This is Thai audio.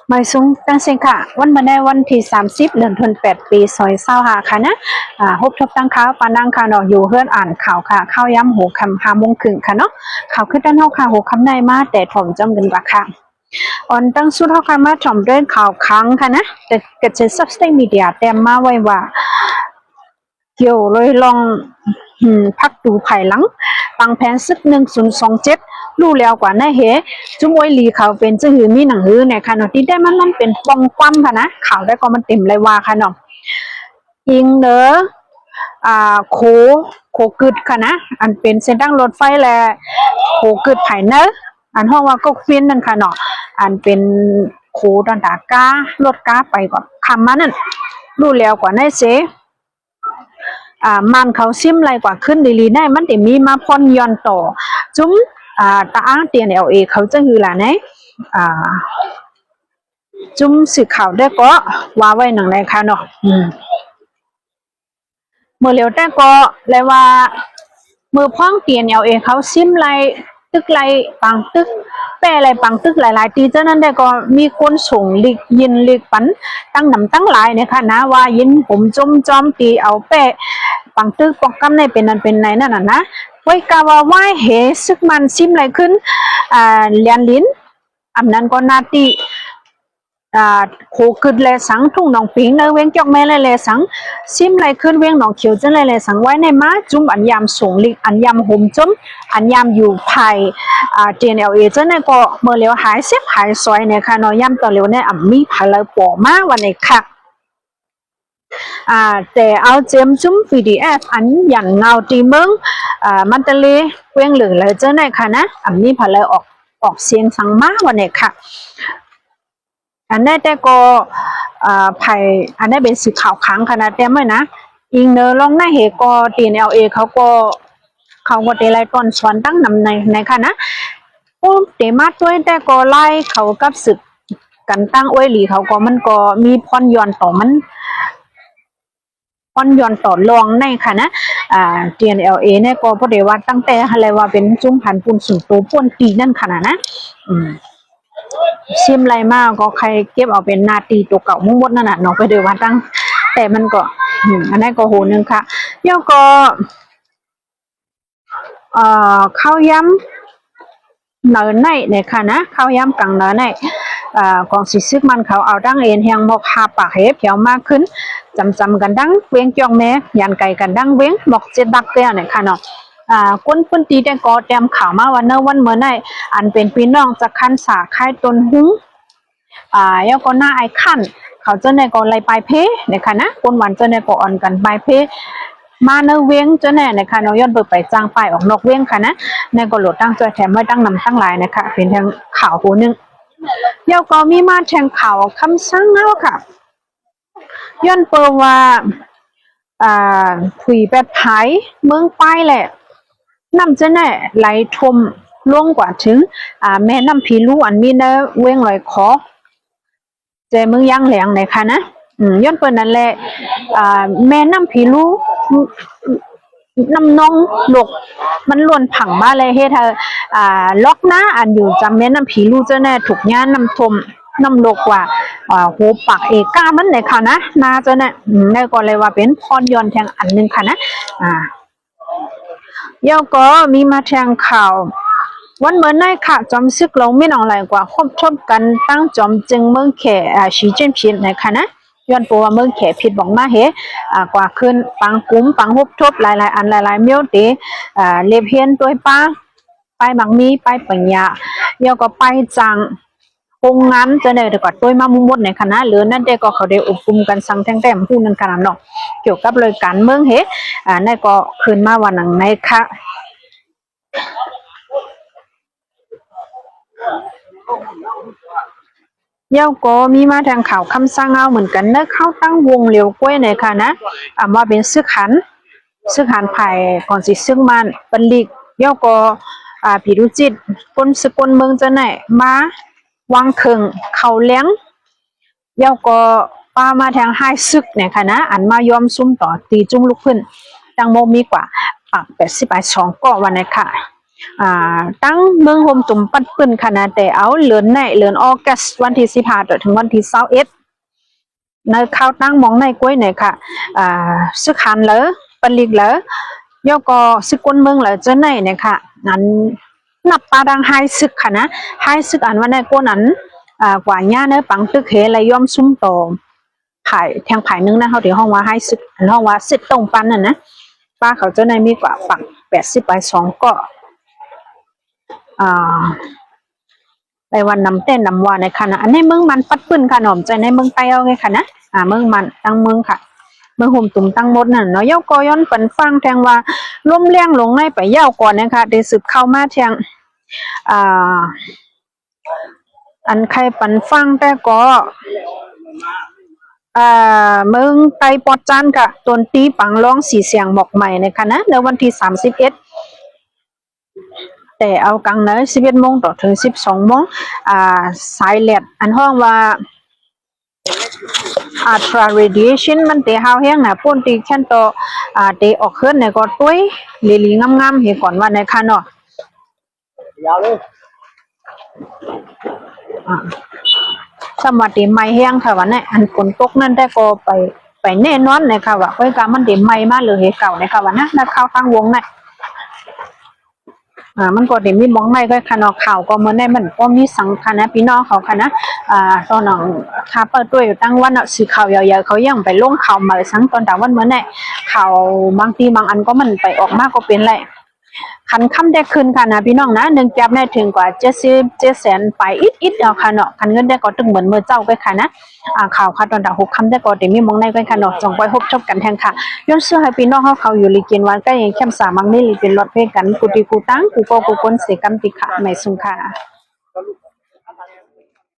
ไม่สูงตั้งเสียงค่ะวันมาได้วันที่30 เดือนธันวาคมปี2525ค่ะนะฮบทบตั้งข่าวปานังค่ะเนาะอยู่เฮือนอ่านข่าวค่ะข้าวย้ำหูคำ5 โมงครึ่งค่ะเนาะข่าวขึ้นด้านนอกค่ะหูคำในมาแต่ถ่อมจำกันว่าค่ะอ่อนตั้งสุดเท่าค่ะมาถ่อมด้วยข่าวค้างค่ะนะแต่กระจายซับสเตมีเดียแต่มาไว้ว่าเกี่ยวเลยลองพักดูภายหลังปังแผนซึก1027รู้แล้วกว่านะเฮจุ้มไว้ลีเขาเป็นจะหือมีหนังหือเนี่ยค่ะเนาะที่ได้มันเป็นปองคว่ำค่ะนะข่าวได้ก็มันเต็มเลยว่าค่ะเนาะยิงเนอโคกึดค่ะนะอันเป็นเส้นทางรถไฟแลโคกึดไผ่เนออันห้องว่าก็ฟินนั่นค่ะเนาะอันเป็นโคดอนดาการถกาไปก่อนคำมานั่นรู้แล้วกว่านะเสมันเขาซิมไรกว่าขึ้นดีๆได้มันแต่มีมาพ่นย้อนต่อจุ้มตาอ้างเตียนเอเขาจะคือล่ะเนี่ยจุ้มสื่อข่าวได้ก็ว่าไว้หนังไรค่ะเนาะเมื่อเร็วแต่ก็เลยว่ามือพ้องเตียนเขาซิมไรตึกไรปังตึกแปรไรปังตึกหลายๆตีเจ้านั้นได้ก็มีคนส่งลิกยินลิกปันตั้งนำตั้งหลายเนี่ยค่ะนะว่ายินผมจอมตีเอาแปะปังตึกปอกกำในเป็นนันเป็นในนั่นน่ะนะไว้กาว่าไหวเหซึกมันซิมไรขึ้นเลียนลิ้นอันนั้นก็นาตีโคกึดเลยสังทุ่งหนองปิงเนเว้งจอกแม่เลยสังซิมไรขึ้นเว้งหนองเขียวจังเลยสังไว้ในม้าจุ่มอันยามส่งลิกอันยามห่มจุ่มอันยามอยู่ภายJNLA จังเนี่ยก็เมื่อเลี้ยวหายเสียหายซอยเนี่ยค่ะเนาะยามต่อเลี้ยวเนี่ยมีพลายปอมาวันนี้ค่ะแต่เอาเจมจุ้ม PDF อันอย่างเงาตีเมืองมันตะเลเว้งเหลือเลยเจ้าเนี่ยค่ะนะมีพลายออกเสียงสังมาวันนี้ค่ะอันนี้แต่ก็ภัยอันนี้เป็นสื่อข่าวค้างขนาดแต่ไม่นะอิงเนอลองหน้าเหตุก็JNLAเขาก็เตะไล่ก่อนสวนตั้งนำในค่ะนะโอ้เตะมาด้วยแต่ก็ไล่เขากับศึกกันตั้งอ้วยหลีเขาก็มันก็มีพรย้อนต่อมันพรย้อนต่อรองในค่ะนะJNLA เนี่ยก็พอดีว่าตั้งแต่อะไรว่าเป็นจุ้มพันปุ่นสุดโตป่วนตีนั่นขนาดนะซิมไรมากก็ใครเก็บเอาเป็นนาตีตัวเก่ามุ่งมดนั่นน่ะเนาะไปเดี๋ยวว่าตั้งแต่มันก็อันนี้ก็โหนึงค่ะย่อก็ข้าวย้ำเนอในเนี่ยค่ะนะข้าวย้ำกังเนอในกองสิซึกมันเขาเอาดั้งเอ็นเฮียงหมกหาปากเห็บเหี่ยวมากขึ้นจำกันดั้งเวียงจองแม่ยันไก่กันดั้งเวียงหมกเจ็ดดักเตี้ยเนี่ยค่ะเนาะคนตีได้ก็เตรียมข่าวมาวันเนวันเมื่อไหร่อันเป็นพี่น้องจะคันสาค่ายตนหุ้งแล้วก็หน้าไอขั้นเขาเจ้าในก็ไล่ปลายเพเนี่ยค่ะนะคนวันเจ้าในก็อ่อนกันปลายเพมาเนเวียงเจ้าแน่นะคะเนาะย้อนเบิกไปจ้างไปออกนอกเวียงค่ะนะในก็โหลดตั้งจอยแถมไม่ตั้งนำตั้งหลายนะคะเป็นทางข่าวตัวนึงเดี๋ยวก็มีมาแทงข่าวคำสั่งแล้วค่ะย้อนเปิดว่าถุยแบบไผ่เมืองป้ายแหละน้ำเจ้าแน่ไหลทมล่วงกว่าถึงแม่น้ำพีลูอันมีเนเวียงลอยคอเจมึงย่างแหลงไหนคะนะย้อนเปิดนั่นแหละแม่น้ำพีลูน้ำนองหลกมันล้วนผังมาเลยเฮ็ดเธอล็อกนะอันอยู่จำแม่น้ำพีลูเจ้าแน่ถูกย่านน้ำทมน้ำโลกว่าโหปักเอกามันไหนค่ะนะนาเจ้าแน่ได้ก็เลยว่าเป็นพรยอนแทงอันนึงค่ะนะเดี๋ยวก็มีมาแทงข่าววันเมื่อไหร่ค่ะจอมซึกลงไม่นองไหลกว่าคบชบกันตั้งจอมจึงเมืองแขสีเจิ้นผิดนะคะนะย้อนปัวเมืองแขผิดบอกมาเฮกว่าขึ้นปังกุ้มปังฮบทบหลายอันหลายเมียวเตเล็บเฮียนตัวป้าไปบังมีไปปัญญาเดี๋ยวก็ไปจังโรงงานจะเนี่ยแต่ก็ตัวมามุ่งมดในคณะหรือนั่นเด็กก็เขาได้อบรมกันสังแท่งผู้นั้นขนาดเนาะเกี่ยวกับเลยการเมืองเฮนั่นก็ขึ้นมาวันหนังในค่ะเย้าก็มีมาทางข่าวคำสั่งเอาเหมือนกันเนอะเข้าตั้งวงเลียวกล้วยในค่ะนะว่าเป็นซึกหันไผ่ก่อนสิซึ่งมันเป็นลีกเย้าก็ผีรุจิตคนสกลเมืองจะไหนมาวางเคิงเขาเลี้ยงเย้าก็ป้ามาทางให้ซึกเนี่ยค่ะนะอันมายอมซุ่มต่อตีจุ้งลูกขึ้นตังโมมีกว่าปาก82ก็วันนี้ค่ะ ตั้งเมืองโฮมตุ่มปัดปืนขนาดแต่เอาเลือนในเลือนออกัสวันที่15ถึงวันที่21ในข้าวตั้งมองในกล้วยเนี่ยค่ะซึกหันเลยปลิกเลยย่อก็ซึกคนเมืองเลยเจ้าในเนี่ยค่ะนั้นนับปาดังไฮซึกค่ะนะไฮซึกอันว่าในกวนนั้นกว่าญ่าเนื้อปังตึกเฮเลยย่อมซุ้มโตไผ่แทงไผ่นึงนะเขาเดี๋ยวห้องว่าไฮซึกอันห้องว่าซึกตรงปันน่ะนะป้าเขาเจ้าในมีกว่าปัก80 ไป2ก็ในวันนำเต้นนำวาในค่ะนะอันนี้เมืองมันปัดปืนขนมใจในเมืองไตเอาไงค่ะนะเมืองมันตั้งเมืองค่ะเมืองหุ่มตุ่มตั้งหมดน่ะเนาะเย้าก็ย้อนปันฟังแทงว่าล้มเลี้ยงลงในไปเย้าก่อนนะคะได้สืบเข้ามาแทงอันใครปันฟังแต่ก็เมืองไตปอดจันค่ะตนตีปังร้องสีเสียงหมอกใหม่ในค่ะนะในวันที่31แต่เอากลางนะ11 โมงต่อถึง12 โมงสายแลดอันห้องว่าultra radiation มันเตะเฮาแห้งนะพ่นตีแค่นโตเตะออกขึ้นในก็ตุ้ยลีงามๆเห็นก่อนว่าในค่ะเนาะยาวเลยสมัติไม่แห้งค่ะว่าเนี่ยอันฝนตกนั่นได้ก็ไปแน่นอนเลยค่ะว่าเฮ้ยกามันเดี๋ยวไม่มาเลยเก่าในค่ะว่านะนักข่าวทางวงเนี่ยมันก็เดี๋ยวมีมองในก็ค่ะเนาะข่าวก็เหมือนในมันก็มีสังค่ะนะพี่น้องเขาค่ะนะตอนน้องคาเปิดตัวอยู่ตั้งวันสื่อข่าวยาวๆเขายังไปลงข่าวมาสังตอนแต่วันเหมือนเนี่ยข่าวบางทีบางอันก็มันไปออกมากก็เป็นไรคันค่ำได้คืนค่ะนะพี่น้องนะ1 จับได้ถึงกว่า7700,000ไปอิดเอาค่ะเนาะคันเงินได้ก็ตึงเหมือนมือเจ้าก็ค่ะนะข่าวค่ะตอนแต่6 ค่ำได้ก็เดี๋ยวมีมองในก็ค่ะเนาะจงไว้พบชมกันแทงค่ะย้อนเสื้อให้พี่น้องเขาอยู่ลีกินวันก็ยังเข้มสามังนี่ลีเป็นรถเพกันกูตีกูตั้งกูโกกูก้นเสกันติค่ะไม่สุงค่ะ